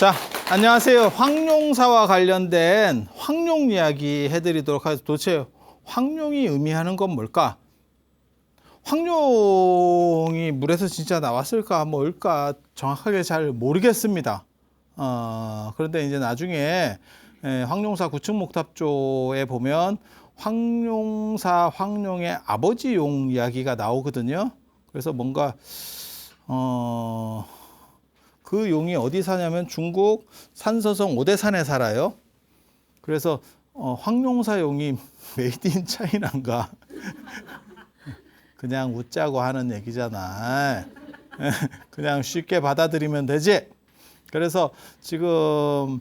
자, 안녕하세요. 황룡사와 관련된 황룡 이야기 해드리도록 하겠습니다. 도대체 황룡이 의미하는 건 뭘까? 황룡이 물에서 진짜 나왔을까 뭘까 정확하게 잘 모르겠습니다. 그런데 이제 나중에 황룡사 구층목탑조에 보면 황룡사 황룡의 아버지 용 이야기가 나오거든요. 그래서 뭔가 그 용이 어디 사냐면 중국 산서성 오대산에 살아요. 그래서 황룡사 용이 메이드 인 차이나인가 그냥 웃자고 하는 얘기잖아. 그냥 쉽게 받아들이면 되지. 그래서 지금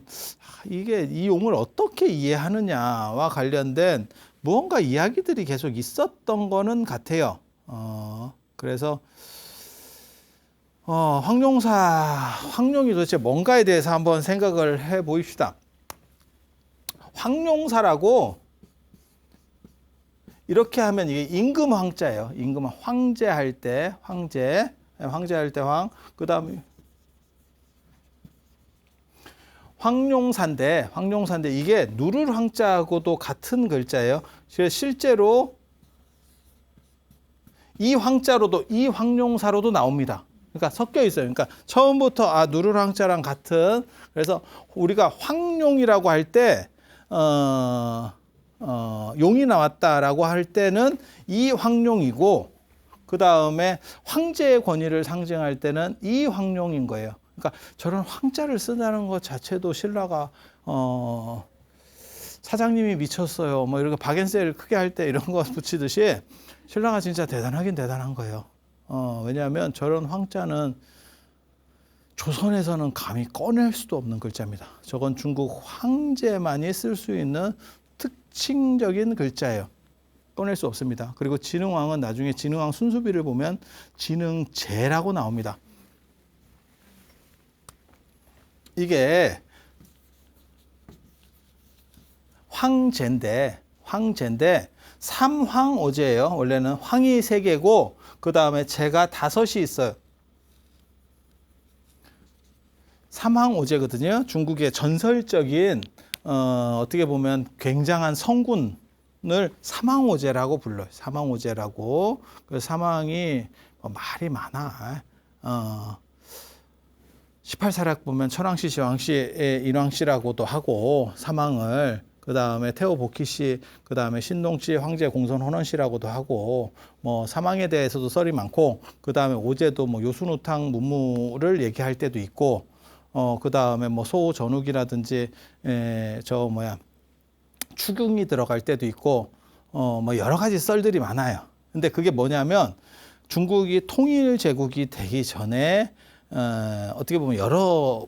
이게 이 용을 어떻게 이해하느냐와 관련된 무언가 이야기들이 계속 있었던 거는 같아요. 그래서 황룡이 도대체 뭔가에 대해서 한번 생각을 해 보입시다. 황룡사라고 이렇게 하면 이게 임금 황자예요. 임금 황제할 때 황제할 때 그 다음에 황룡사인데 이게 누를 황자하고도 같은 글자예요. 실제로 이 황자로도 이 황룡사로도 나옵니다. 그러니까 섞여 있어요. 그러니까 처음부터 누를 황자랑 같은. 그래서 우리가 황룡이라고 할 때 용이 나왔다라고 할 때는 이 황룡이고, 그 다음에 황제의 권위를 상징할 때는 이 황룡인 거예요. 그러니까 저런 황자를 쓴다는 것 자체도 신라가 사장님이 미쳤어요. 뭐 이렇게 박앤셀 크게 할 때 이런 거 붙이듯이 신라가 진짜 대단하긴 대단한 거예요. 왜냐하면 저런 황자는 조선에서는 감히 꺼낼 수도 없는 글자입니다. 저건 중국 황제만이 쓸 수 있는 특징적인 글자예요. 꺼낼 수 없습니다. 그리고 진흥왕은 나중에 진흥왕 순수비를 보면 진흥제라고 나옵니다. 이게 황제인데 삼황오제예요. 원래는 황이 3개고 그 다음에 제가 5이 있어요. 삼황오제거든요. 중국의 전설적인 어떻게 보면 굉장한 성군을 삼황오제라고 불러요. 삼황오제라고. 그 삼황이 말이 많아. 18사략 보면 천왕씨, 시왕씨의 인왕씨라고도 하고 삼황을, 그 다음에 태오복희씨, 그 다음에 신동씨, 황제 공선 혼원씨라고도 하고, 뭐 삼황에 대해서도 썰이 많고, 그 다음에 오제도 뭐 요순우탕 문무를 얘기할 때도 있고, 그 다음에 뭐 소전욱이라든지 추궁이 들어갈 때도 있고, 뭐 여러 가지 썰들이 많아요. 근데 그게 뭐냐면 중국이 통일 제국이 되기 전에 어떻게 보면 여러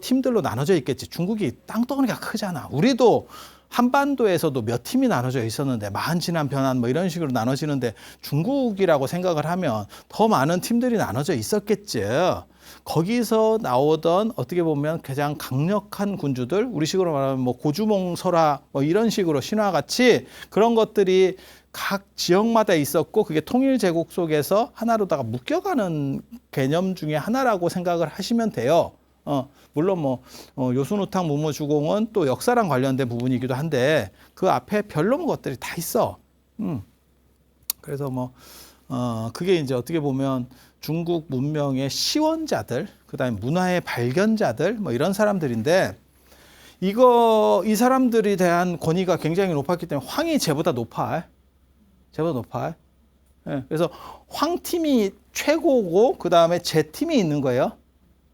팀들로 나눠져 있겠지. 중국이 땅덩어리가 크잖아. 우리도 한반도에서도 몇 팀이 나눠져 있었는데 마한진한 변한 뭐 이런 식으로 나눠지는데 중국이라고 생각을 하면 더 많은 팀들이 나눠져 있었겠죠. 거기서 나오던 어떻게 보면 가장 강력한 군주들, 우리식으로 말하면 뭐 고주몽 설화 뭐 이런 식으로 신화같이 그런 것들이 각 지역마다 있었고, 그게 통일 제국 속에서 하나로다가 묶여가는 개념 중에 하나라고 생각을 하시면 돼요. 물론 뭐 요순우탕 문무주공은 또 역사랑 관련된 부분이기도 한데 그 앞에 별로 것들이 다 있어. 그래서 뭐 그게 이제 어떻게 보면 중국 문명의 시원자들, 그다음에 문화의 발견자들 뭐 이런 사람들인데, 이 사람들에 대한 권위가 굉장히 높았기 때문에 황이 쟤보다 높아. 예, 그래서 황팀이 최고고 그 다음에 제팀이 있는 거예요.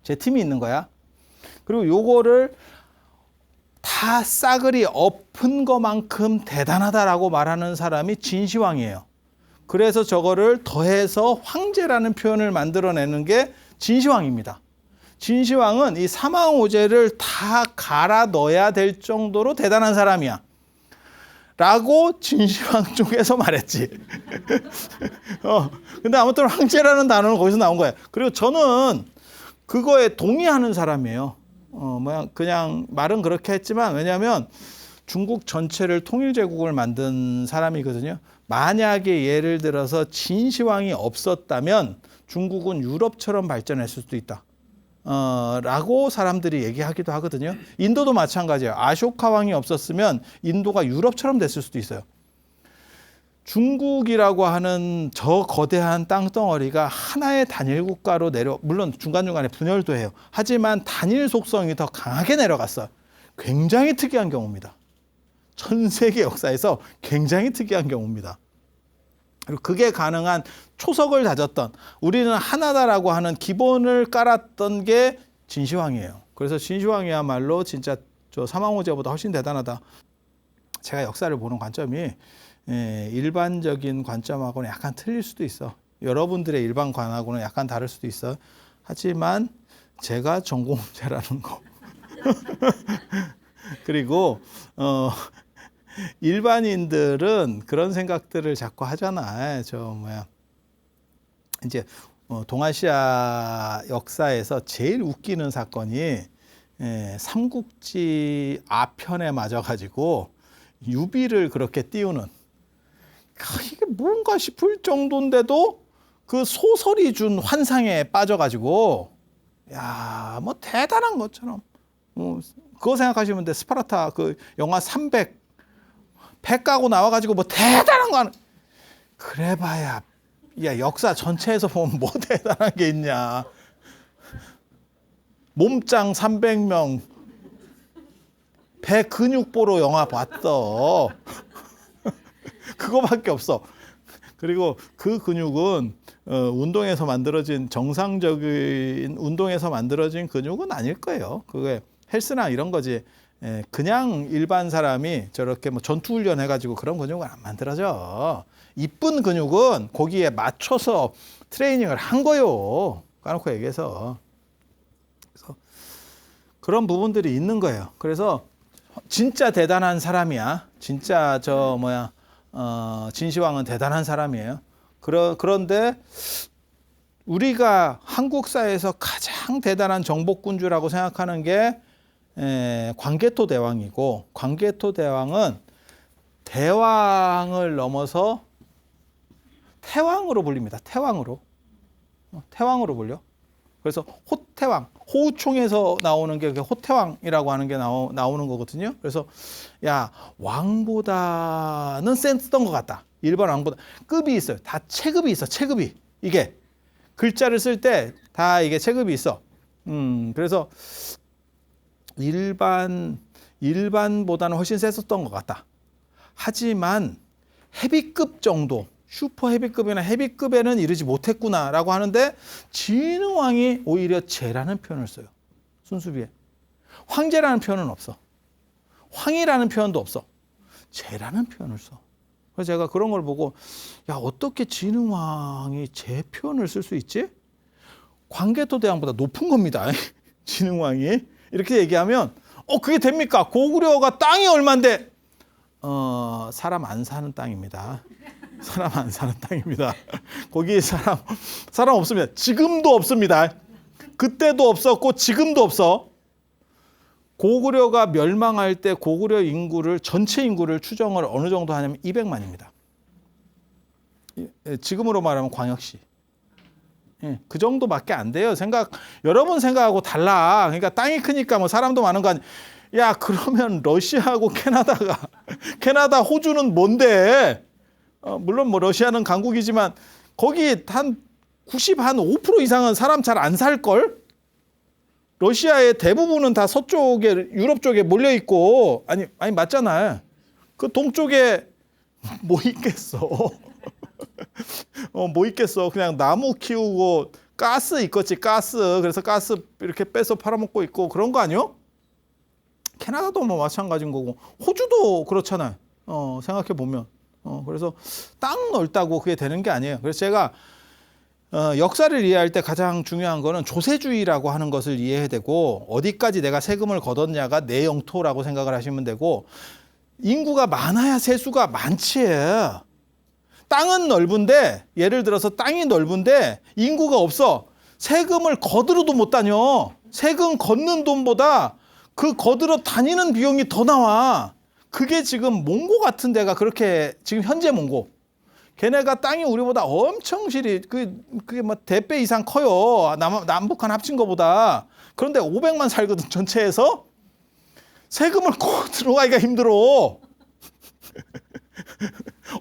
제팀이 있는 거야. 그리고 요거를 다 싸그리 엎은 것만큼 대단하다라고 말하는 사람이 진시황이에요. 그래서 저거를 더해서 황제라는 표현을 만들어내는 게 진시황입니다. 진시황은 이 삼황오제를 다 갈아 넣어야 될 정도로 대단한 사람이야 라고 진시황 쪽에서 말했지. 근데 아무튼 황제라는 단어는 거기서 나온 거예요. 그리고 저는 그거에 동의하는 사람이에요. 그냥 말은 그렇게 했지만, 왜냐하면 중국 전체를 통일제국을 만든 사람이거든요. 만약에 예를 들어서 진시황이 없었다면 중국은 유럽처럼 발전했을 수도 있다. 라고 사람들이 얘기하기도 하거든요. 인도도 마찬가지예요. 아쇼카 왕이 없었으면 인도가 유럽처럼 됐을 수도 있어요. 중국이라고 하는 저 거대한 땅덩어리가 하나의 단일 국가로 물론 중간중간에 분열도 해요. 하지만 단일 속성이 더 강하게 내려갔어요. 굉장히 특이한 경우입니다. 전 세계 역사에서 굉장히 특이한 경우입니다. 그리고 그게 가능한 초석을 다졌던, 우리는 하나다라고 하는 기본을 깔았던 게 진시황이에요. 그래서 진시황이야말로 진짜 저 사망호제보다 훨씬 대단하다. 제가 역사를 보는 관점이 일반적인 관점하고는 약간 틀릴 수도 있어. 여러분들의 일반 관하고는 약간 다를 수도 있어. 하지만 제가 전공자라는 거. 그리고 일반인들은 그런 생각들을 자꾸 하잖아. 이제 동아시아 역사에서 제일 웃기는 사건이 삼국지 아편에 맞아가지고 유비를 그렇게 띄우는, 이게 뭔가 싶을 정도인데도 그 소설이 준 환상에 빠져가지고 야, 뭐 대단한 것처럼 그거 생각하시면 돼. 스파르타 그 영화 300 배 까고 나와가지고 뭐 대단한 거 하는, 그래봐야 야 역사 전체에서 보면 뭐 대단한 게 있냐. 몸짱 300명 배 근육 보러 영화 봤어. 그거밖에 없어. 그리고 그 근육은 운동에서 만들어진, 정상적인 운동에서 만들어진 근육은 아닐 거예요. 그게 헬스나 이런 거지. 그냥 일반 사람이 저렇게 뭐 전투훈련 해가지고 그런 근육은 안 만들어져. 이쁜 근육은 거기에 맞춰서 트레이닝을 한 거요. 까놓고 얘기해서. 그래서 그런 부분들이 있는 거예요. 그래서 진짜 대단한 사람이야. 진짜 진시황은 대단한 사람이에요. 그런데 우리가 한국사에서 가장 대단한 정복군주라고 생각하는 게 광개토 대왕이고, 광개토 대왕은 대왕을 넘어서 태왕으로 불립니다. 태왕으로 불려. 그래서 호태왕, 호우총에서 나오는 게 호태왕이라고 하는 게 나오는 거거든요. 그래서 야, 왕보다는 센스던 것 같다. 일반 왕보다 급이 있어요. 다 체급이 있어. 체급이, 이게 글자를 쓸 때 다 이게 체급이 있어. 그래서 일반보다는 훨씬 셌었던 것 같다. 하지만 헤비급 정도, 슈퍼 헤비급이나 헤비급에는 이르지 못했구나라고 하는데, 진흥왕이 오히려 제라는 표현을 써요. 순수비에. 황제라는 표현은 없어. 황이라는 표현도 없어. 제라는 표현을 써. 그래서 제가 그런 걸 보고, 야, 어떻게 진흥왕이 제 표현을 쓸 수 있지? 광개토 대왕보다 높은 겁니다. 진흥왕이. 이렇게 얘기하면 그게 됩니까? 고구려가 땅이 얼만데? 사람 안 사는 땅입니다. 사람 안 사는 땅입니다. 거기 사람 없습니다. 지금도 없습니다. 그때도 없었고 지금도 없어. 고구려가 멸망할 때 고구려 전체 인구를 추정을 어느 정도 하냐면 200만입니다. 지금으로 말하면 광역시. 그 정도밖에 안 돼요. 여러분 생각하고 달라. 그러니까 땅이 크니까 뭐 사람도 많은 거 아니야. 야, 그러면 러시아하고 캐나다, 호주는 뭔데? 물론 뭐 러시아는 강국이지만 거기 한 95% 이상은 사람 잘 안 살걸? 러시아의 대부분은 다 서쪽에, 유럽 쪽에 몰려 있고, 아니 맞잖아. 그 동쪽에 뭐 있겠어? 뭐 있겠어? 그냥 나무 키우고 가스 있겠지, 가스. 그래서 가스 이렇게 빼서 팔아먹고 있고 그런 거 아니요? 캐나다도 뭐 마찬가지인 거고, 호주도 그렇잖아요. 생각해 보면. 그래서 땅 넓다고 그게 되는 게 아니에요. 그래서 제가 역사를 이해할 때 가장 중요한 거는 조세주의라고 하는 것을 이해해야 되고, 어디까지 내가 세금을 걷었냐가 내 영토라고 생각을 하시면 되고, 인구가 많아야 세수가 많지예요. 땅은 넓은데, 예를 들어서 땅이 넓은데 인구가 없어. 세금을 거들어도 못 다녀. 세금 걷는 돈보다 그 거들어 다니는 비용이 더 나와. 그게 지금 몽고 같은 데가 그렇게, 지금 현재 몽고 걔네가 땅이 우리보다 엄청 그게 뭐 대배 이상 커요. 남북한 합친 거보다. 그런데 500만 살거든, 전체에서. 세금을 꼭 들어가기가 힘들어.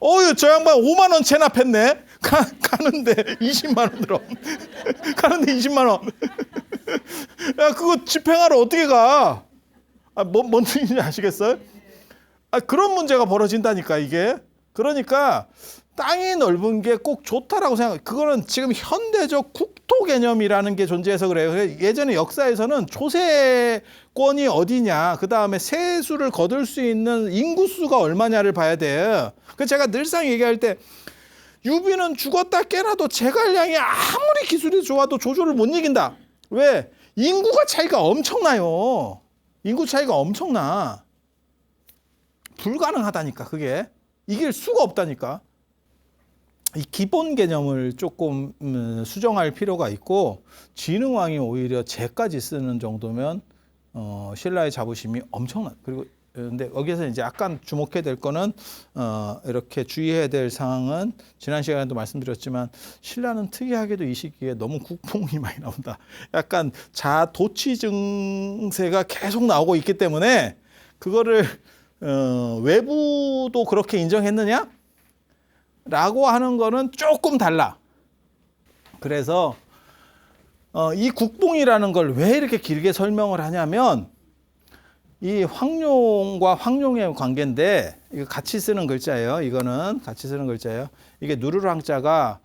어유, 저 양반 5만 원 체납했네. 가는데 20만 원 들어. 가는데 20만 원. 야, 그거 집행하러 어떻게 가? 뭔 뜻인지 아시겠어요? 그런 문제가 벌어진다니까, 이게. 그러니까 땅이 넓은 게 꼭 좋다라고 생각해요. 그거는 지금 현대적 국토 개념이라는 게 존재해서 그래요. 예전에 역사에서는 초세권이 어디냐, 그 다음에 세수를 거둘 수 있는 인구수가 얼마냐를 봐야 돼요. 그래서 제가 늘상 얘기할 때 유비는 죽었다 깨나도 제갈량이 아무리 기술이 좋아도 조조를 못 이긴다. 왜? 인구가 차이가 엄청나요. 인구 차이가 엄청나. 불가능하다니까, 그게. 이길 수가 없다니까. 이 기본 개념을 조금 수정할 필요가 있고, 진흥왕이 오히려 제까지 쓰는 정도면 신라의 자부심이 엄청나. 그리고 근데 여기서 이제 약간 주목해야 될 거는 이렇게 주의해야 될 상황은 지난 시간에도 말씀드렸지만 신라는 특이하게도 이 시기에 너무 국뽕이 많이 나온다. 약간 자도취 증세가 계속 나오고 있기 때문에 그거를 외부도 그렇게 인정했느냐? 라고 하는 거는 조금 달라. 그래서 이 국뽕이라는 걸 왜 이렇게 길게 설명을 하냐면 이 황룡과 황룡의 관계인데 이거 같이 쓰는 글자예요. 이거는 같이 쓰는 글자예요. 이게 누르랑자가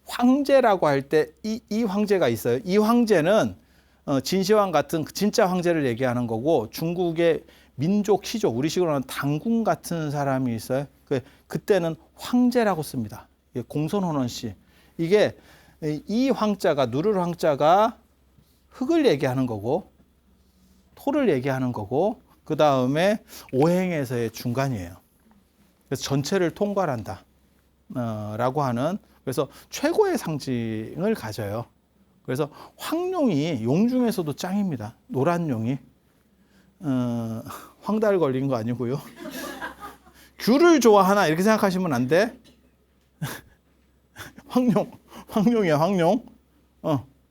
황제라고 할 때 이 황제가 있어요. 이 황제는 진시황 같은 진짜 황제를 얘기하는 거고 중국의 민족 시족 우리식으로 하는 당군 같은 사람이 있어요. 그때는 황제라고 씁니다. 공손헌원 씨. 이게 이 황자가 누르르 황자가 흙을 얘기하는 거고 토를 얘기하는 거고 그 다음에 오행에서의 중간이에요. 그래서 전체를 통괄한다 라고 하는 그래서 최고의 상징을 가져요. 그래서 황룡이 용 중에서도 짱입니다. 노란 용이 황달 걸린 거 아니고요. 귤을 좋아하나 이렇게 생각하시면 안 돼. 황룡이야 황룡.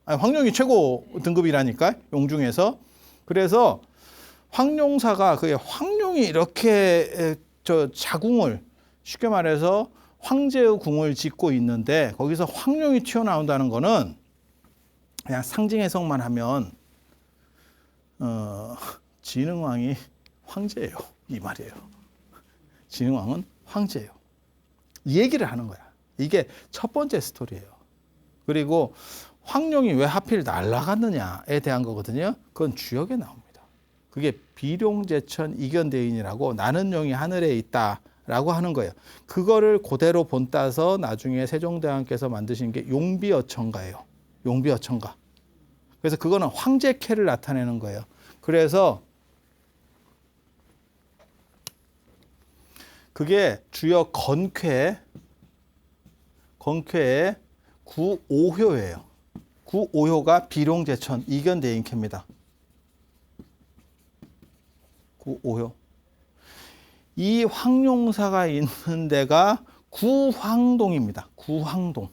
황룡이 최고 등급이라니까 용 중에서. 그래서 황룡사가 그 황룡이 이렇게 저 자궁을 쉽게 말해서 황제의 궁을 짓고 있는데 거기서 황룡이 튀어나온다는 거는 그냥 상징 해석만 하면 진흥왕이 황제예요. 이 말이에요. 진흥왕은 황제예요. 이 얘기를 하는 거야. 이게 첫 번째 스토리예요. 그리고 황룡이 왜 하필 날아갔느냐에 대한 거거든요. 그건 주역에 나옵니다. 그게 비룡제천 이견대인이라고 나는 용이 하늘에 있다라고 하는 거예요. 그거를 그대로 본따서 나중에 세종대왕께서 만드신 게 용비어천가예요. 용비어천가. 그래서 그거는 황제캐를 나타내는 거예요. 그래서 그게 주역 건쾌의 9,5효예요. 9,5효가 비룡제천 이견대인캐입니다. 9,5효. 이 황룡사가 있는 데가 구황동입니다. 구황동.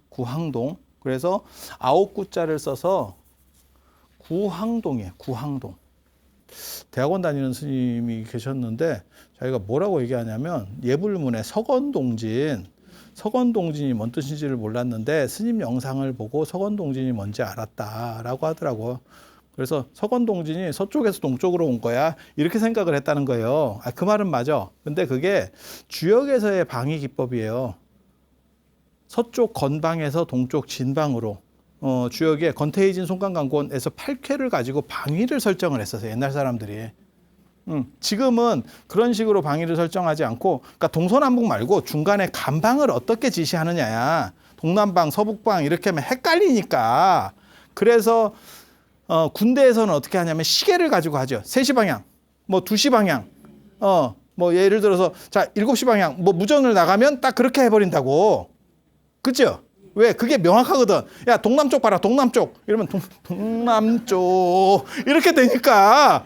구황동. 그래서 9구자를 써서 구황동이에요. 구황동. 대학원 다니는 스님이 계셨는데 자기가 뭐라고 얘기하냐면 예불문에 서건동진이 뭔 뜻인지를 몰랐는데 스님 영상을 보고 서건동진이 뭔지 알았다라고 하더라고요. 그래서 서건동진이 서쪽에서 동쪽으로 온 거야 이렇게 생각을 했다는 거예요. 그 말은 맞아. 근데 그게 주역에서의 방위 기법이에요. 서쪽 건방에서 동쪽 진방으로 주역에 건태이진 송강강권에서 8쾌를 가지고 방위를 설정을 했었어요. 옛날 사람들이. 지금은 그런 식으로 방위를 설정하지 않고 그러니까 동서남북 말고 중간에 간방을 어떻게 지시하느냐야. 동남방, 서북방 이렇게 하면 헷갈리니까. 그래서 군대에서는 어떻게 하냐면 시계를 가지고 하죠. 3시 방향, 뭐 2시 방향, 뭐 예를 들어서 자 7시 방향, 뭐 무전을 나가면 딱 그렇게 해버린다고. 그죠? 왜? 그게 명확하거든. 야 동남쪽 봐라 동남쪽 이러면 동남쪽 이렇게 되니까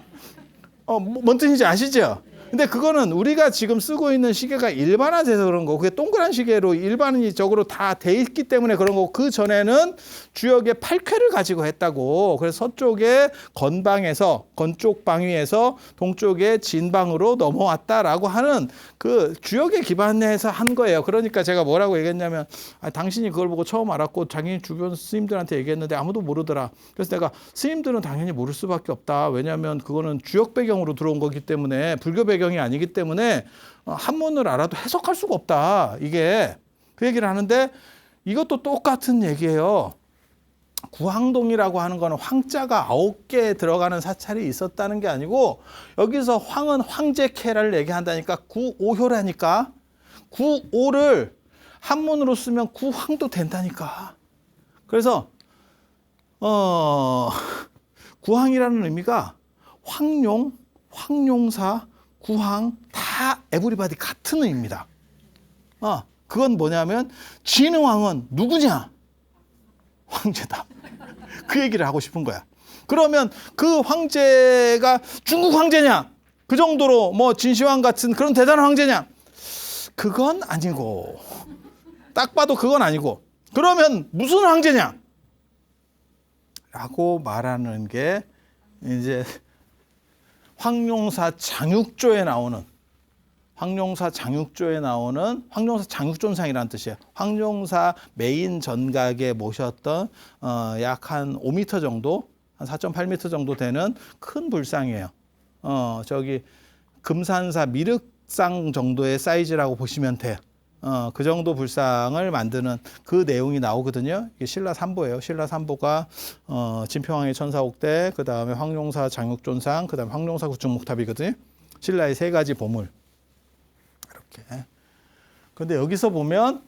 뭔 뜻인지 아시죠? 근데 그거는 우리가 지금 쓰고 있는 시계가 일반화돼서 그런 거고, 그게 동그란 시계로 일반적으로 다 돼 있기 때문에 그런 거고, 그 전에는 주역의 8쾌를 가지고 했다고. 그래서 서쪽의 건쪽 방위에서 동쪽의 진방으로 넘어왔다라고 하는 그 주역에 기반해서 한 거예요. 그러니까 제가 뭐라고 얘기했냐면, 당신이 그걸 보고 처음 알았고 자기 주변 스님들한테 얘기했는데 아무도 모르더라. 그래서 내가 스님들은 당연히 모를 수밖에 없다. 왜냐하면 그거는 주역 배경으로 들어온 거기 때문에, 불교 배경이 아니기 때문에 한문을 알아도 해석할 수가 없다. 이게 그 얘기를 하는데, 이것도 똑같은 얘기예요. 구황동이라고 하는 거는 황자가 9개 들어가는 사찰이 있었다는 게 아니고, 여기서 황은 황제캐를 얘기한다니까, 구오효라니까. 구오를 한문으로 쓰면 구황도 된다니까. 그래서 구황이라는 의미가 황룡, 황룡사, 구황 다 에브리바디 같은 의미입니다. 그건 뭐냐면 진흥왕은 누구냐? 황제다. 그 얘기를 하고 싶은 거야. 그러면 그 황제가 중국 황제냐? 그 정도로 뭐 진시황 같은 그런 대단한 황제냐? 그건 아니고, 딱 봐도 그건 아니고, 그러면 무슨 황제냐? 라고 말하는 게 이제 황룡사 장육조에 나오는, 황룡사 장육존상이라는 뜻이에요. 황룡사 메인 전각에 모셨던 약 한 5m 정도, 한 4.8m 정도 되는 큰 불상이에요. 저기 금산사 미륵상 정도의 사이즈라고 보시면 돼요. 그 정도 불상을 만드는 그 내용이 나오거든요. 이게 신라 삼보예요. 신라 삼보가 진평왕의 천사옥대, 그 다음에 황룡사 장육존상, 그 다음에 황룡사 구축목탑이거든요. 신라의 3가지 보물. 이렇게. 근데 여기서 보면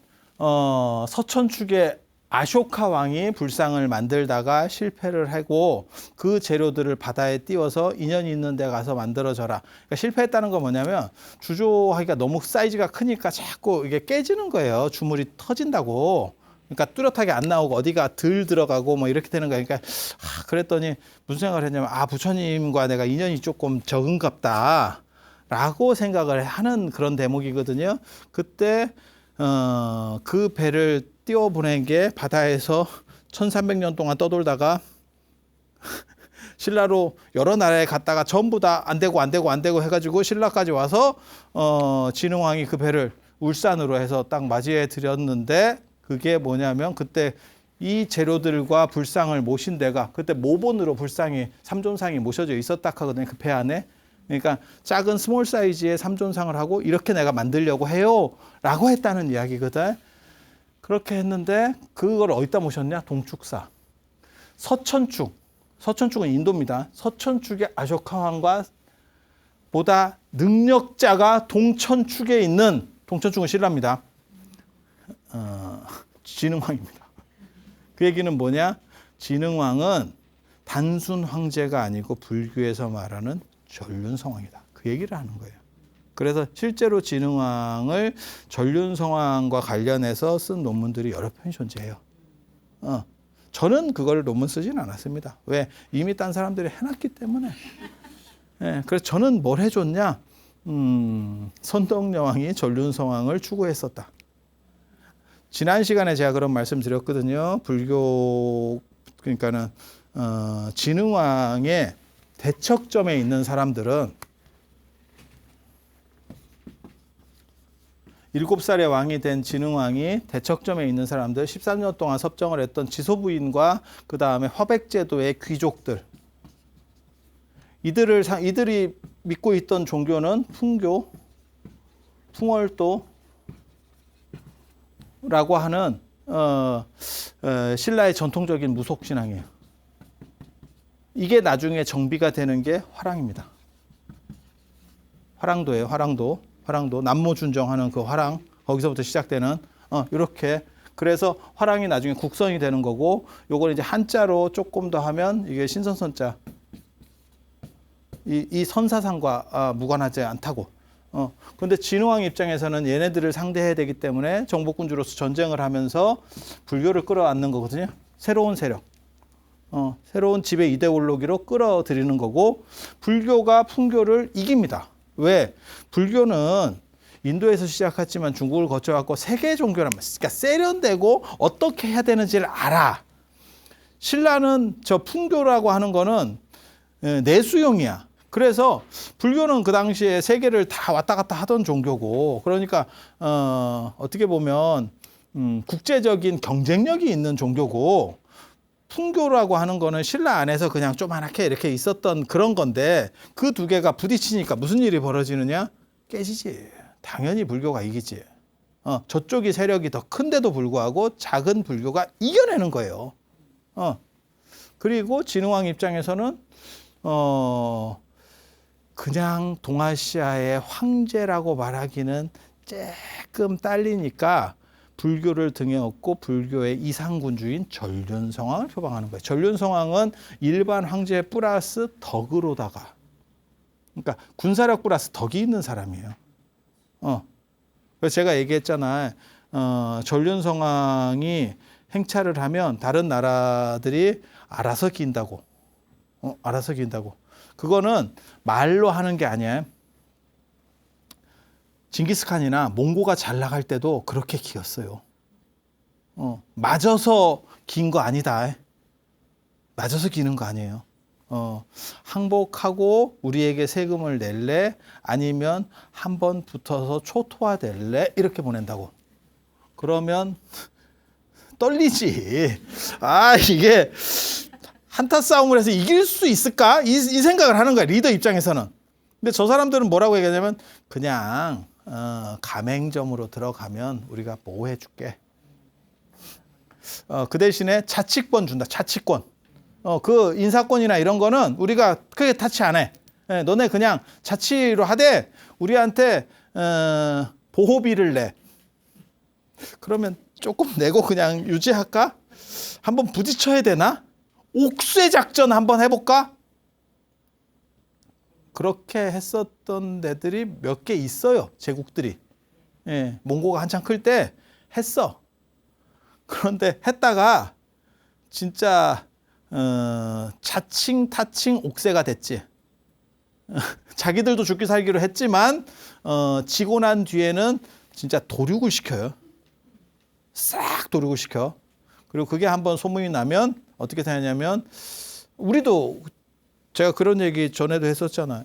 서천축의 아쇼카 왕이 불상을 만들다가 실패를 하고, 그 재료들을 바다에 띄워서 인연이 있는 데 가서 만들어져라. 그러니까 실패했다는 건 뭐냐면, 주조하기가 너무 사이즈가 크니까 자꾸 이게 깨지는 거예요. 주물이 터진다고. 그러니까 뚜렷하게 안 나오고 어디가 덜 들어가고 뭐 이렇게 되는 거예요. 그러니까 그랬더니 무슨 생각을 했냐면, 부처님과 내가 인연이 조금 적은갑다 라고 생각을 하는 그런 대목이거든요. 그때 그 배를 띄워보낸 게 바다에서 1300년 동안 떠돌다가 신라로 여러 나라에 갔다가 전부 다 안 되고 해가지고 신라까지 와서 진흥왕이 그 배를 울산으로 해서 딱 맞이해 드렸는데, 그게 뭐냐면 그때 이 재료들과 불상을 모신 데가 그때 모본으로 불상이, 삼존상이 모셔져 있었다 하거든요. 그 배 안에. 그러니까 작은 스몰 사이즈의 삼존상을 하고 이렇게 내가 만들려고 해요 라고 했다는 이야기거든. 그렇게 했는데 그걸 어디다 모셨냐? 동축사. 서천축은 인도입니다. 서천축의 아쇼카 왕과 보다 능력자가 동천축에 있는, 동천축은 신라입니다. 진흥왕입니다. 그 얘기는 뭐냐? 진흥왕은 단순 황제가 아니고 불교에서 말하는 전륜성왕이다. 그 얘기를 하는 거예요. 그래서 실제로 진흥왕을 전륜성왕과 관련해서 쓴 논문들이 여러 편이 존재해요. 저는 그걸 논문 쓰진 않았습니다. 왜? 이미 딴 사람들이 해놨기 때문에. 그래서 저는 뭘 해줬냐? 선덕여왕이 전륜성왕을 추구했었다. 지난 시간에 제가 그런 말씀 드렸거든요. 불교, 그러니까는 진흥왕의 대척점에 있는 사람들은 7살의 왕이 된 진흥왕이 대척점에 있는 사람들, 13년 동안 섭정을 했던 지소부인과 그 다음에 화백제도의 귀족들, 이들이 믿고 있던 종교는 풍교, 풍월도라고 하는 신라의 전통적인 무속신앙이에요. 이게 나중에 정비가 되는 게 화랑입니다. 화랑도예요. 화랑도 남모준정하는 그 화랑, 거기서부터 시작되는 이렇게. 그래서 화랑이 나중에 국선이 되는 거고, 요걸 이제 한자로 조금 더 하면 이게 신선선자, 이 선사상과 무관하지 않다고. 근데 진흥왕 입장에서는 얘네들을 상대해야 되기 때문에 정복군주로서 전쟁을 하면서 불교를 끌어안는 거거든요. 새로운 세력, 새로운 지배 이데올로기로 끌어들이는 거고, 불교가 풍교를 이깁니다. 왜? 불교는 인도에서 시작했지만 중국을 거쳐갖고 세계 종교란 말이야. 그러니까 세련되고 어떻게 해야 되는지를 알아. 신라는 저 풍교라고 하는 거는 내수용이야. 그래서 불교는 그 당시에 세계를 다 왔다 갔다 하던 종교고, 그러니까 어떻게 보면 국제적인 경쟁력이 있는 종교고, 풍교라고 하는 거는 신라 안에서 그냥 조그맣게 이렇게 있었던 그런 건데, 그 두 개가 부딪히니까 무슨 일이 벌어지느냐? 깨지지. 당연히 불교가 이기지. 저쪽이 세력이 더 큰데도 불구하고 작은 불교가 이겨내는 거예요. 그리고 진흥왕 입장에서는 그냥 동아시아의 황제라고 말하기는 조금 딸리니까 불교를 등에 업고 불교의 이상군주인 전륜성왕을 표방하는 거예요. 전륜성왕은 일반 황제 플러스 덕으로다가, 그러니까 군사력 플러스 덕이 있는 사람이에요. 그래서 제가 얘기했잖아요. 전륜성왕이 행차를 하면 다른 나라들이 알아서 긴다고. 알아서 긴다고. 그거는 말로 하는 게 아니에요. 징기스칸이나 몽고가 잘 나갈 때도 그렇게 기었어요. 맞아서 긴 거 아니다. 맞아서 기는 거 아니에요. 항복하고 우리에게 세금을 낼래? 아니면 한번 붙어서 초토화될래? 이렇게 보낸다고. 그러면 떨리지. 이게 한타 싸움을 해서 이길 수 있을까? 이 생각을 하는 거야, 리더 입장에서는. 근데 저 사람들은 뭐라고 얘기하냐면 그냥 가맹점으로 들어가면 우리가 보호해줄게. 그 대신에 자치권 준다. 자치권. 그 인사권이나 이런 거는 우리가 크게 타치 안 해. 너네 그냥 자치로 하되 우리한테 보호비를 내. 그러면 조금 내고 그냥 유지할까? 한번 부딪혀야 되나? 옥쇄 작전 한번 해볼까? 그렇게 했었던 데들이 몇 개 있어요. 제국들이. 몽고가 한창 클 때 했어. 그런데 했다가 진짜 자칭 타칭 옥쇄가 됐지. 자기들도 죽기 살기로 했지만 지고 난 뒤에는 진짜 도륙을 시켜요. 싹 도륙을 시켜. 그리고 그게 한번 소문이 나면 어떻게 되냐면, 우리도 제가 그런 얘기 전에도 했었잖아요.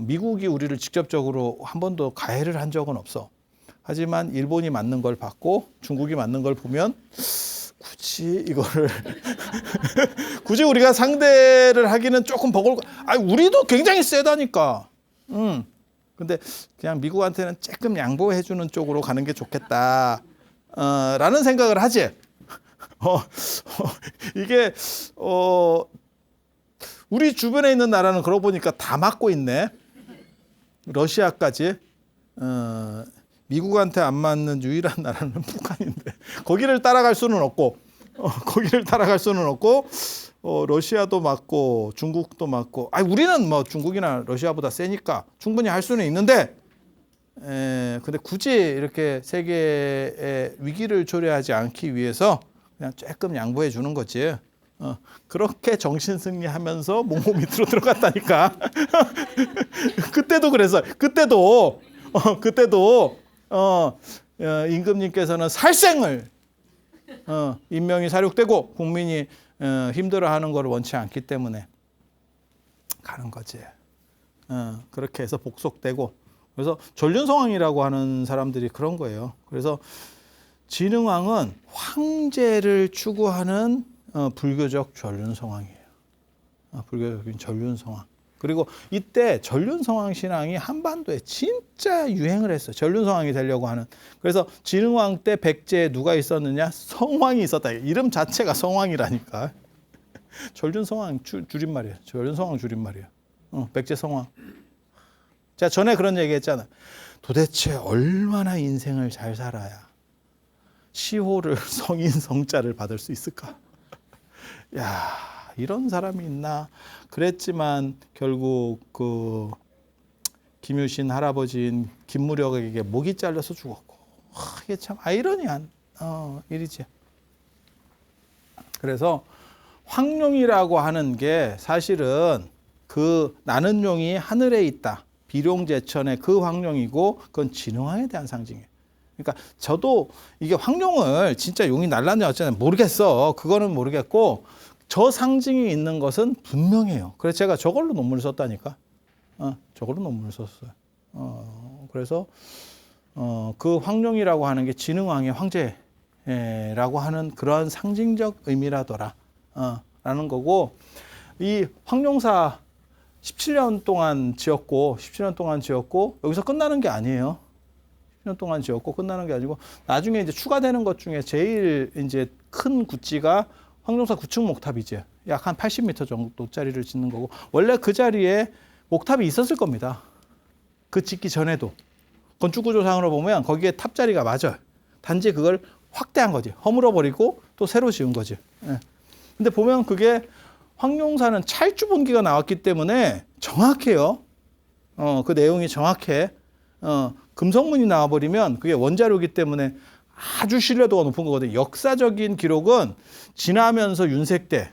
미국이 우리를 직접적으로 한 번도 가해를 한 적은 없어. 하지만 일본이 맞는 걸 받고 중국이 맞는 걸 보면 굳이 이거를 굳이 우리가 상대를 하기는 조금 버거울. 우리도 굉장히 세다니까. 근데 그냥 미국한테는 조금 양보해주는 쪽으로 가는 게 좋겠다. 라는 생각을 하지. 이게 우리 주변에 있는 나라는 그러고 보니까 다 막고 있네. 러시아까지. 미국한테 안 맞는 유일한 나라는 북한인데 거기를 따라갈 수는 없고, 러시아도 맞고 중국도 맞고. 우리는 뭐 중국이나 러시아보다 세니까 충분히 할 수는 있는데, 근데 굳이 이렇게 세계의 위기를 초래하지 않기 위해서 그냥 조금 양보해 주는 거지. 그렇게 정신승리하면서 몽고 밑으로 들어갔다니까. 그때도 그래서 그때도 임금님께서는 살생을 인명이 사륙되고 국민이 힘들어하는 걸 원치 않기 때문에 가는 거지. 그렇게 해서 복속되고. 그래서 전륜성왕이라고 하는 사람들이 그런 거예요. 그래서 진흥왕은 황제를 추구하는 불교적 전륜성왕이에요. 불교적인 전륜성왕. 그리고 이때 전륜성왕 신앙이 한반도에 진짜 유행을 했어요. 전륜성왕이 되려고 하는. 그래서 진흥왕 때 백제에 누가 있었느냐? 성왕이 있었다. 이름 자체가 성왕이라니까. 전륜성왕 줄임말이에요. 전륜성왕 줄임말이에요. 백제 성왕. 제가 전에 그런 얘기 했잖아. 도대체 얼마나 인생을 잘 살아야 시호를 성인 성자를 받을 수 있을까? 야, 이런 사람이 있나? 그랬지만 결국 그 김유신 할아버지인 김무력에게 목이 잘려서 죽었고, 이게 참 아이러니한 일이지. 그래서 황룡이라고 하는 게 사실은 그 나는 용이 하늘에 있다. 비룡제천의 그 황룡이고 그건 진흥왕에 대한 상징이에요. 그러니까 저도 이게 황룡을 진짜 용이 날랐냐 어쩌냐 모르겠어. 그거는 모르겠고 저 상징이 있는 것은 분명해요. 그래서 제가 저걸로 논문을 썼다니까. 저걸로 논문을 썼어요. 그래서 그 황룡이라고 하는 게 진흥왕의 황제라고 하는 그러한 상징적 의미라더라. 라는 거고 이 황룡사 17년 동안 지었고 여기서 끝나는 게 아니에요. 10년 동안 지었고 끝나는 게 아니고 나중에 이제 추가되는 것 중에 제일 이제 큰 구찌가 황룡사 9층 목탑이지. 약 한 80m 정도짜리를 짓는 거고 원래 그 자리에 목탑이 있었을 겁니다. 그 짓기 전에도 건축구조상으로 보면 거기에 탑 자리가 맞아요. 단지 그걸 확대한 거지. 허물어 버리고 또 새로 지은 거지. 예. 근데 보면 그게 황룡사는 찰주 본기가 나왔기 때문에 정확해요. 그 내용이 정확해. 금성문이 나와버리면 그게 원자료이기 때문에 아주 신뢰도가 높은 거거든요. 역사적인 기록은 지나면서 윤색돼.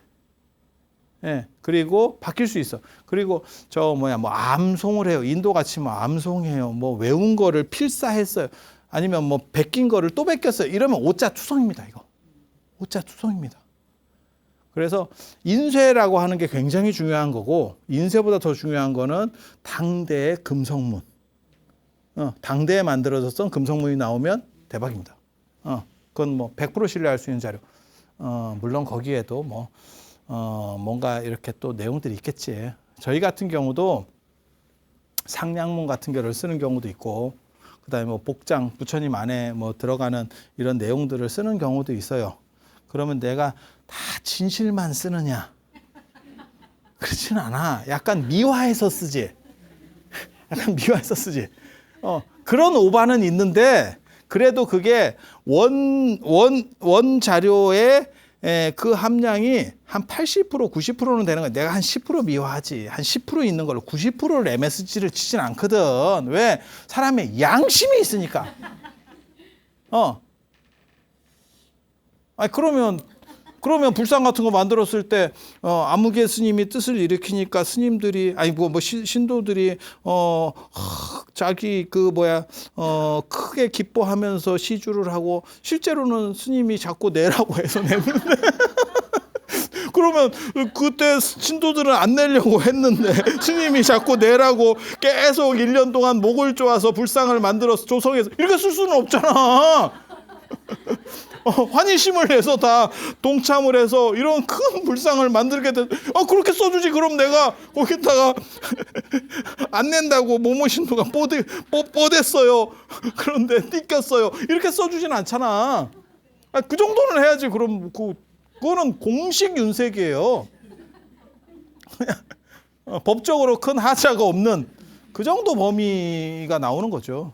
예, 그리고 바뀔 수 있어. 그리고 뭐 암송을 해요. 인도 같이 뭐 암송해요. 뭐 외운 거를 필사했어요. 아니면 뭐 베낀 거를 또 베꼈어요. 이러면 오자투성입니다. 이거. 오자투성입니다. 그래서 인쇄라고 하는 게 굉장히 중요한 거고 인쇄보다 더 중요한 거는 당대의 금성문. 당대에 만들어졌던 금성문이 나오면 대박입니다. 그건 뭐 100% 신뢰할 수 있는 자료. 물론 거기에도 뭐 뭔가 이렇게 또 내용들이 있겠지. 저희 같은 경우도 상량문 같은 거를 쓰는 경우도 있고, 그다음에 뭐 복장 부처님 안에 뭐 들어가는 이런 내용들을 쓰는 경우도 있어요. 그러면 내가 다 진실만 쓰느냐? 그렇진 않아. 약간 미화해서 쓰지. 약간 미화해서 쓰지. 그런 오바는 있는데 그래도 그게 원 자료의 그 함량이 한 80%, 90%는 되는 거야. 내가 한 10% 미화하지. 한 10% 있는 걸로 90%를 MSG를 치진 않거든. 왜? 사람의 양심이 있으니까. 아니, 그러면 불상 같은 거 만들었을 때 아무개 스님이 뜻을 일으키니까 스님들이 신도들이 자기 크게 기뻐하면서 시주를 하고 실제로는 스님이 자꾸 내라고 해서 냈는데 그러면 그때 신도들은 안 내려고 했는데 스님이 자꾸 내라고 계속 1년 동안 목을 쪼아서 불상을 만들어서 조성해서 이렇게 쓸 수는 없잖아. 환희심을 내서 다 동참을 해서 이런 큰 불상을 만들게 된. 그렇게 써주지. 그럼 내가 거기다가 안 낸다고 모모신도가 뽀댔어요. 그런데 띠꼈어요. 이렇게 써주진 않잖아. 그 정도는 해야지. 그럼 그거는 공식 윤색이에요. 법적으로 큰 하자가 없는 그 정도 범위가 나오는 거죠.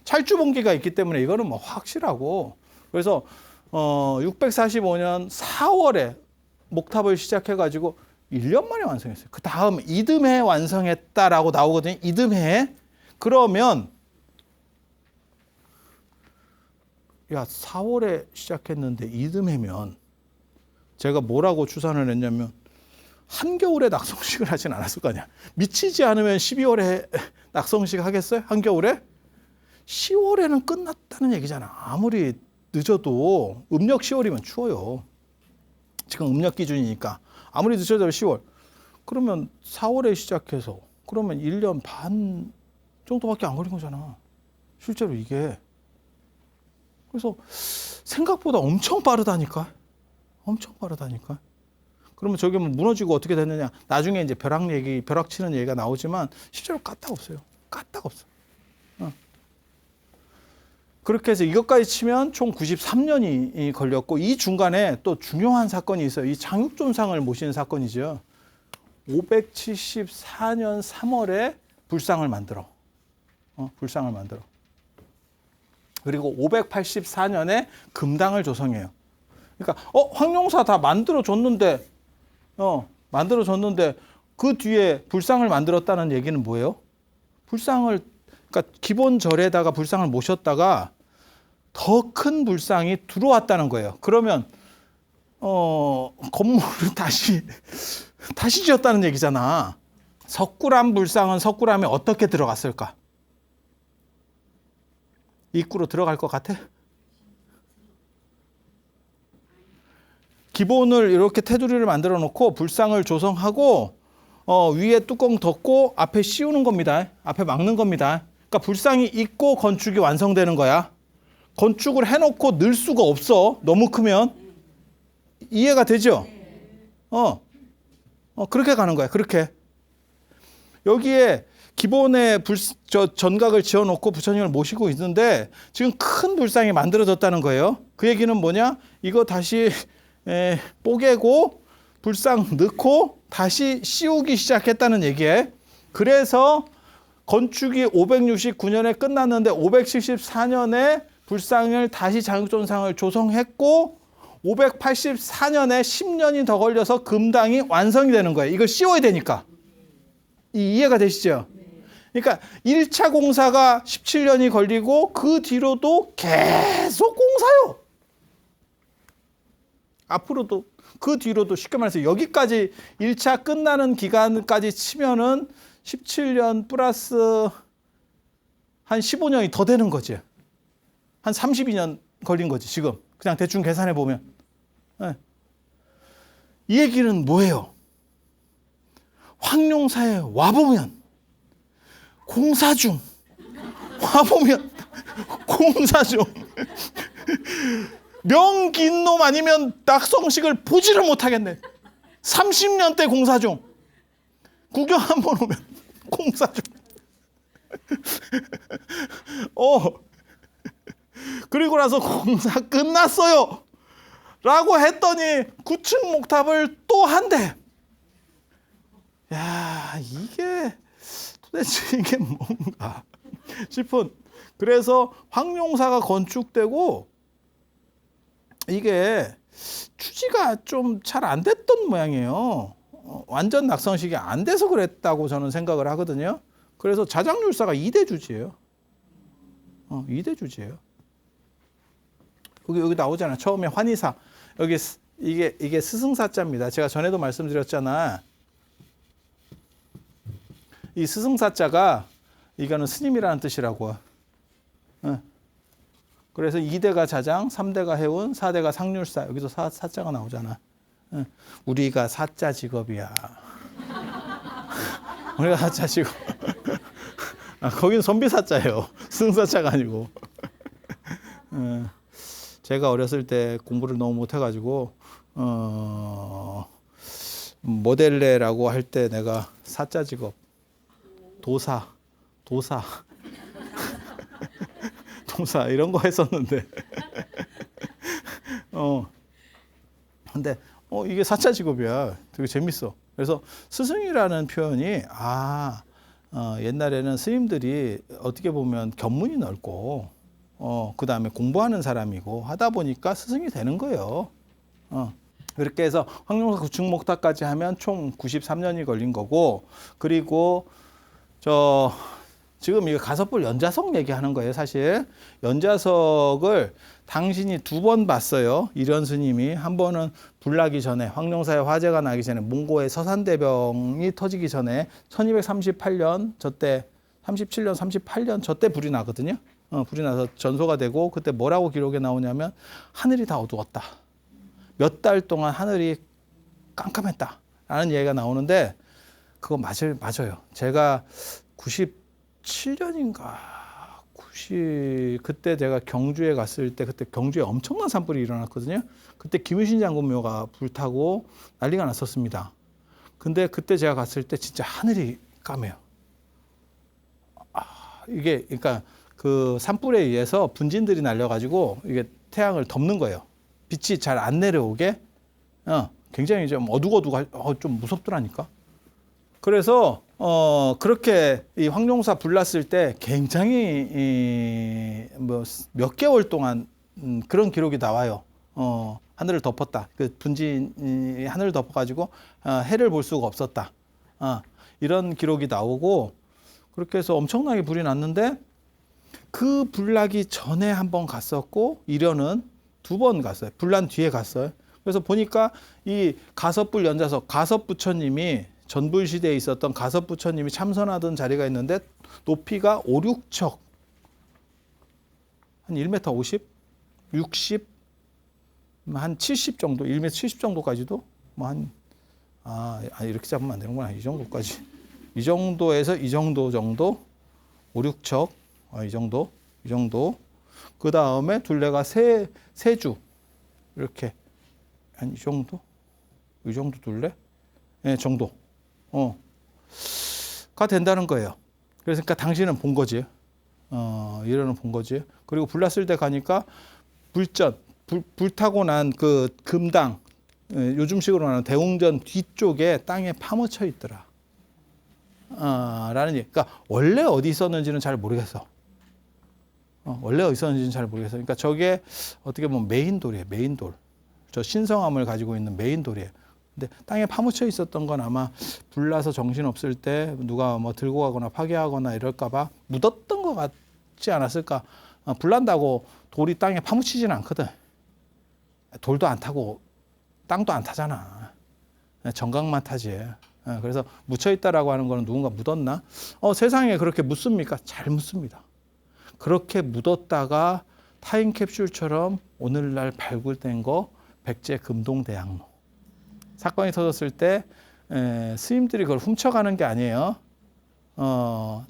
찰주본기가 있기 때문에 이거는 뭐 확실하고. 그래서 645년 4월에 목탑을 시작해가지고 1년 만에 완성했어요. 그 다음 이듬해 완성했다라고 나오거든요. 이듬해. 그러면 4월에 시작했는데 이듬해면 제가 뭐라고 추산을 했냐면 한겨울에 낙성식을 하진 않았을 거 아니야. 미치지 않으면 12월에 낙성식 하겠어요? 한겨울에? 10월에는 끝났다는 얘기잖아. 아무리 늦어도 음력 10월이면 추워요. 지금 음력 기준이니까. 아무리 늦어도 10월. 그러면 4월에 시작해서 그러면 1년 반 정도밖에 안 걸린 거잖아. 실제로 이게. 그래서 생각보다 엄청 빠르다니까. 엄청 빠르다니까. 그러면 저게 뭐 무너지고 어떻게 됐느냐. 나중에 이제 벼락 치는 얘기가 나오지만 실제로 까딱 없어요. 까딱 없어. 그렇게 해서 이것까지 치면 총 93년이 걸렸고 이 중간에 또 중요한 사건이 있어요. 이 장육존상을 모시는 사건이죠. 574년 3월에 불상을 만들어. 불상을 만들어. 그리고 584년에 금당을 조성해요. 그러니까 황룡사 다 만들어줬는데 그 뒤에 불상을 만들었다는 얘기는 뭐예요? 그러니까 기본 절에다가 불상을 모셨다가 더 큰 불상이 들어왔다는 거예요. 그러면 건물을 다시 지었다는 얘기잖아. 석굴암 불상은 석굴암에 어떻게 들어갔을까? 입구로 들어갈 것 같아? 기본을 이렇게 테두리를 만들어 놓고 불상을 조성하고 위에 뚜껑 덮고 앞에 씌우는 겁니다. 앞에 막는 겁니다. 그러니까 불상이 있고 건축이 완성되는 거야. 건축을 해놓고 넣을 수가 없어. 너무 크면. 이해가 되죠? 그렇게 가는 거야. 그렇게. 여기에 기본에 전각을 지어놓고 부처님을 모시고 있는데 지금 큰 불상이 만들어졌다는 거예요. 그 얘기는 뭐냐? 이거 다시 뽀개고 불상 넣고 다시 씌우기 시작했다는 얘기예요. 그래서 건축이 569년에 끝났는데 574년에 불상을 다시 자극존상을 조성했고 584년에 10년이 더 걸려서 금당이 완성이 되는 거예요. 이걸 씌워야 되니까. 이해가 되시죠? 그러니까 1차 공사가 17년이 걸리고 그 뒤로도 계속 공사요. 앞으로도 그 뒤로도 쉽게 말해서 여기까지 1차 끝나는 기간까지 치면은 17년 플러스 한 15년이 더 되는 거지. 한 32년 걸린 거지 지금. 그냥 대충 계산해 보면. 네. 이 얘기는 뭐예요? 황룡사에 와보면 공사 중. 와보면 공사 중. 명긴 놈 아니면 낙성식을 보지를 못하겠네. 30년대 공사 중. 구경 한번 오면 공사 중. 그리고 나서 공사 끝났어요. 라고 했더니 9층 목탑을 또 한대. 야, 이게 도대체 이게 뭔가 싶은. 그래서 황룡사가 건축되고 이게 추지가 좀 잘 안 됐던 모양이에요. 완전 낙성식이 안 돼서 그랬다고 저는 생각을 하거든요. 그래서 자장률사가 2대 주지예요. 2대 주지예요. 여기 나오잖아. 처음에 환희사. 여기 이게 스승사자입니다. 제가 전에도 말씀드렸잖아. 이 스승사자가 이거는 스님이라는 뜻이라고. 그래서 2대가 자장, 3대가 해운, 4대가 상률사. 여기서 사자가 나오잖아. 우리가 사자 직업이야. 우리가 사자 직업. 거긴 선비사자예요. 스승사자가 아니고. 제가 어렸을 때 공부를 너무 못해가지고 모델레라고 할 때 내가 사자 직업, 도사 이런 거 했었는데 근데 이게 사자 직업이야. 되게 재밌어. 그래서 스승이라는 표현이 옛날에는 스님들이 어떻게 보면 견문이 넓고 그 다음에 공부하는 사람이고 하다 보니까 스승이 되는 거예요. 그렇게 해서 황룡사 9층 목탑까지 하면 총 93년이 걸린 거고, 그리고 지금 이거 가섭불 연자석 얘기하는 거예요. 사실 연자석을 당신이 2번 봤어요. 이련 스님이. 한 번은 불나기 전에, 황룡사에 화재가 나기 전에, 몽고의 서산대병이 터지기 전에 1238년 저때 37년 38년 저때 불이 나거든요. 불이 나서 전소가 되고, 그때 뭐라고 기록에 나오냐면 하늘이 다 어두웠다. 몇 달 동안 하늘이 깜깜했다 라는 얘기가 나오는데 그거 맞아요. 제가 97년인가 그때 제가 경주에 갔을 때, 그때 경주에 엄청난 산불이 일어났거든요. 그때 김유신 장군 묘가 불타고 난리가 났었습니다. 근데 그때 제가 갔을 때 진짜 하늘이 까매요. 이게 그러니까 그 산불에 의해서 분진들이 날려가지고 이게 태양을 덮는 거예요. 빛이 잘 안 내려오게. 굉장히 좀 어둑어둑, 좀 무섭더라니까. 그래서 그렇게 이 황룡사 불났을 때 굉장히 몇 개월 동안 그런 기록이 나와요. 하늘을 덮었다. 그 분진이 하늘을 덮어가지고 해를 볼 수가 없었다. 이런 기록이 나오고, 그렇게 해서 엄청나게 불이 났는데 그 불나기 전에 한 번 갔었고, 이련은 2번 갔어요. 불난 뒤에 갔어요. 그래서 보니까 이 가섭불 연자석, 가섭부처님이 전불시대에 있었던 가섭부처님이 참선하던 자리가 있는데 높이가 5, 6척 한 1m 50, 60, 한 70 정도, 1m 70 정도까지도 뭐 이렇게 잡으면 안 되는구나. 이 정도까지. 이 정도에서 이 정도 5, 6척 이 정도. 그 다음에 둘레가 세 주 이렇게 한 이 정도 둘레 정도 가 된다는 거예요. 그러니까 당신은 본 거지. 이래는 본 거지. 그리고 불났을 때 가니까 불 타고 난 그 금당, 요즘식으로 말하는 대웅전 뒤쪽에 땅에 파묻혀 있더라. 라는 얘기. 그러니까 원래 어디 있었는지는 잘 모르겠어. 그러니까 저게 어떻게 보면 메인돌이에요. 메인돌. 저 신성함을 가지고 있는 메인돌이에요. 근데 땅에 파묻혀 있었던 건 아마 불나서 정신 없을 때 누가 뭐 들고 가거나 파괴하거나 이럴까봐 묻었던 것 같지 않았을까? 불난다고 돌이 땅에 파묻히진 않거든. 돌도 안 타고 땅도 안 타잖아. 정강만 타지. 그래서 묻혀 있다라고 하는 거는 누군가 묻었나? 세상에 그렇게 묻습니까? 잘 묻습니다. 그렇게 묻었다가 타임캡슐처럼 오늘날 발굴된 거 백제 금동대학로. 사건이 터졌을 때 스님들이 그걸 훔쳐가는 게 아니에요.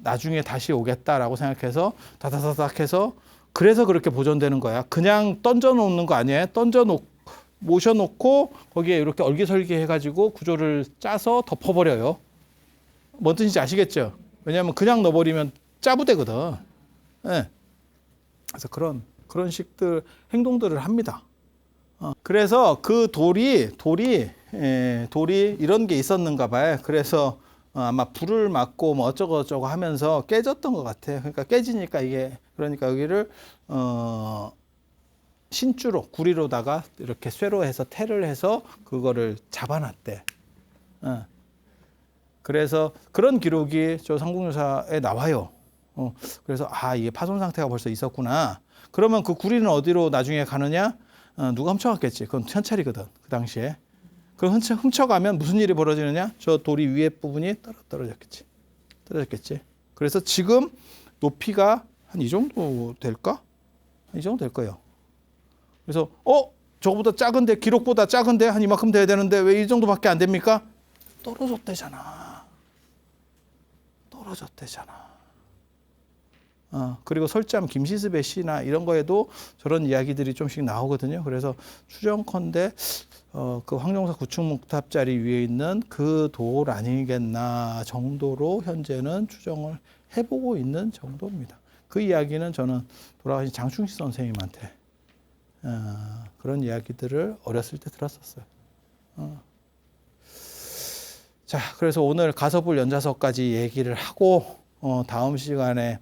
나중에 다시 오겠다라고 생각해서 다다다닥 해서 그래서 그렇게 보존되는 거야. 그냥 던져놓는 거 아니에요. 모셔놓고 거기에 이렇게 얼기설기 해가지고 구조를 짜서 덮어버려요. 뭔 뜻인지 아시겠죠? 왜냐하면 그냥 넣어버리면 짜부대거든. 네. 그래서 그런 식들 행동들을 합니다. 그래서 그 돌이 이런 게 있었는가 봐요. 그래서 아마 불을 맞고 뭐 어쩌고 하면서 깨졌던 것 같아요. 그러니까 깨지니까 그러니까 여기를 신주로 구리로다가 이렇게 쇠로 해서 태를 해서 그거를 잡아놨대. 그래서 그런 기록이 저 삼국유사에 나와요. 그래서 이게 파손 상태가 벌써 있었구나. 그러면 그 구리는 어디로 나중에 가느냐? 누가 훔쳐갔겠지. 그건 현찰이거든. 그 당시에. 그 훔쳐가면 무슨 일이 벌어지느냐? 저 돌이 위에 부분이 떨어졌겠지. 그래서 지금 높이가 한 이 정도 될까? 이 정도 될 거예요. 그래서 저거보다 작은데, 기록보다 작은데 한 이만큼 돼야 되는데 왜 이 정도밖에 안 됩니까? 떨어졌대잖아. 그리고 설참 김시습의 시나 이런 거에도 저런 이야기들이 좀씩 나오거든요. 그래서 추정컨대 그 황룡사 구축목탑자리 위에 있는 그 돌 아니겠나 정도로 현재는 추정을 해보고 있는 정도입니다. 그 이야기는 저는 돌아가신 장충식 선생님한테 그런 이야기들을 어렸을 때 들었었어요. 자, 그래서 오늘 가서불 연자서까지 얘기를 하고 다음 시간에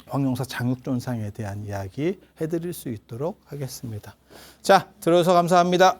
황룡사 장육존상에 대한 이야기 해드릴 수 있도록 하겠습니다. 자, 들어주셔서 감사합니다.